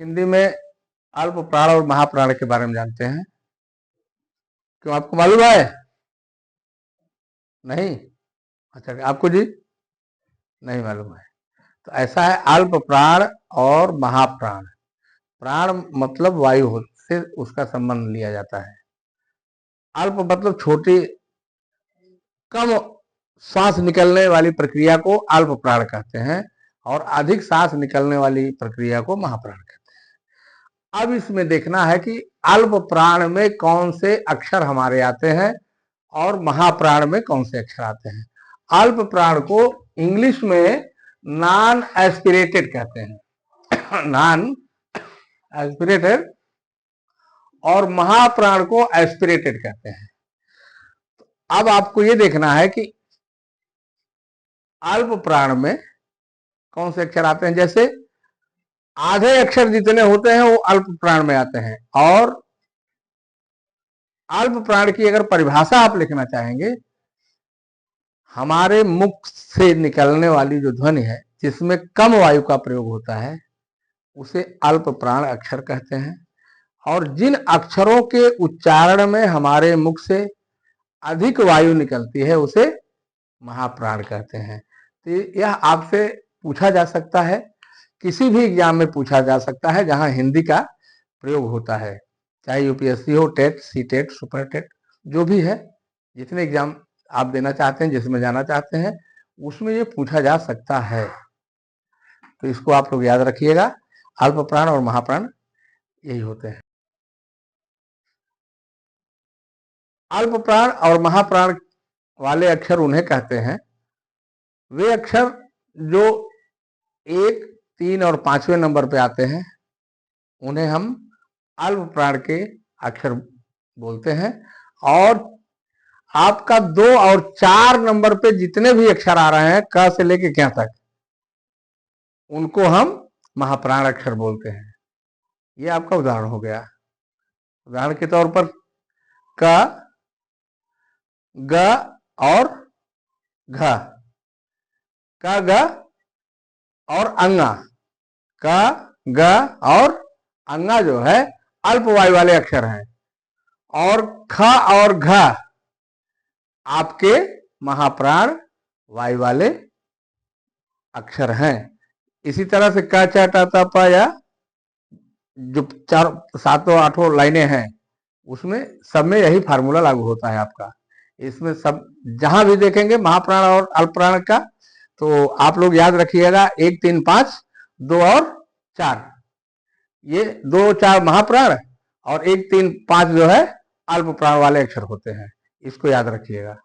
हिंदी में अल्प प्राण और महाप्राण के बारे में जानते हैं। क्यों, आपको मालूम है? नहीं? अच्छा, आपको जी नहीं मालूम है। तो ऐसा है, अल्प प्राण और महाप्राण। प्राण मतलब वायु से उसका संबंध लिया जाता है। अल्प मतलब छोटी, कम सांस निकलने वाली प्रक्रिया को अल्प प्राण कहते हैं, और अधिक सांस निकलने वाली प्रक्रिया को महाप्राण कहते हैं। अब इसमें देखना है कि अल्प प्राण में कौन से अक्षर हमारे आते हैं और महाप्राण में कौन से अक्षर आते हैं। अल्प प्राण को इंग्लिश में नॉन एस्पिरेटेड कहते हैं नॉन एस्पिरेटेड, और महाप्राण को एस्पिरेटेड कहते हैं। अब आपको यह देखना है कि अल्प प्राण में कौन से अक्षर आते हैं। जैसे आधे अक्षर जितने होते हैं वो अल्प प्राण में आते हैं, और अल्प प्राण की अगर परिभाषा आप लिखना चाहेंगे, हमारे मुख से निकलने वाली जो ध्वनि है जिसमें कम वायु का प्रयोग होता है उसे अल्प प्राण अक्षर कहते हैं, और जिन अक्षरों के उच्चारण में हमारे मुख से अधिक वायु निकलती है उसे महाप्राण कहते हैं। तो यह आपसे पूछा जा सकता है, किसी भी एग्जाम में पूछा जा सकता है जहां हिंदी का प्रयोग होता है, चाहे यूपीएससी हो, TET, C TET, super TET, जो भी है, जितने एग्जाम आप देना चाहते हैं, जिसमें जाना चाहते हैं, उसमें ये पूछा जा सकता है। तो इसको आप लोग याद रखिएगा, अल्प प्राण और महाप्राण यही होते हैं। अल्प प्राण और महाप्राण वाले अक्षर उन्हें कहते हैं, वे अक्षर जो 1, 3 और 5वें नंबर पे आते हैं उन्हें हम अल्प प्राण के अक्षर बोलते हैं, और आपका 2 और 4 नंबर पे जितने भी अक्षर आ रहे हैं क से लेके क्या तक, उनको हम महाप्राण अक्षर बोलते हैं। ये आपका उदाहरण हो गया। उदाहरण के तौर पर क, ग और घ, क, ग और अंगा। क, ग और अंगा जो है अल्प वायु वाले अक्षर हैं, और ख और घ आपके महाप्राण वायु वाले अक्षर हैं। इसी तरह से क, च, ट, त, प, या जो 4, 7, 8 लाइनें हैं उसमें सब में यही फार्मूला लागू होता है आपका। इसमें सब जहां भी देखेंगे महाप्राण और अल्पप्राण का, तो आप लोग याद रखिएगा 1, 3, 5, 2 और 4, ये 2, 4 महाप्राण और 1, 3, 5 जो है अल्प प्राण वाले अक्षर होते हैं। इसको याद रखिएगा।